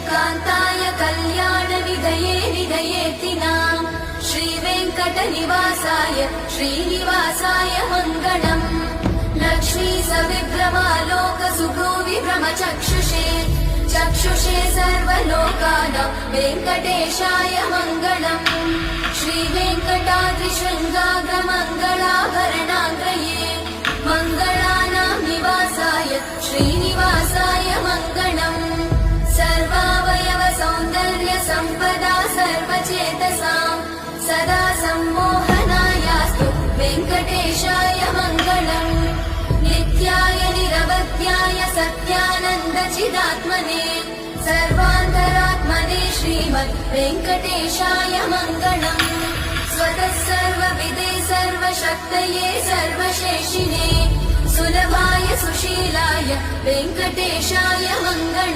कान्ताय कल्याणनिधये निधयेतिनाम् श्रीवेङ्कटनिवासाय श्रीनिवासाय मङ्गलम् लक्ष्मी सविभ्रमालोकसुभ्रूविभ्रमचक्षुषे चक्षुषे सर्वलोकानां वेङ्कटेशाय मङ्गलम् श्रीवेङ्कटाद्रिशृङ्गाग्रमङ्गलाभरणाग्रये मङ्गलानां निवासाय श्रीनिवासाय मङ्गलम् सर्वावयव सौन्दर्य सम्पदा सर्वचेतसां सदा सम्मोहनायास्तु वेङ्कटेशाय मङ्गलम् नित्याय निरवध्याय सत्यानन्दचिदात्मने सर्वान्तरात्मने श्रीमद् वेङ्कटेशाय मङ्गलम् स्वतः सर्वविदे सर्वशक्तये सर्वशेषिणे सुलभाय सुशीलाय वेङ्कटेशाय मङ्गलम्।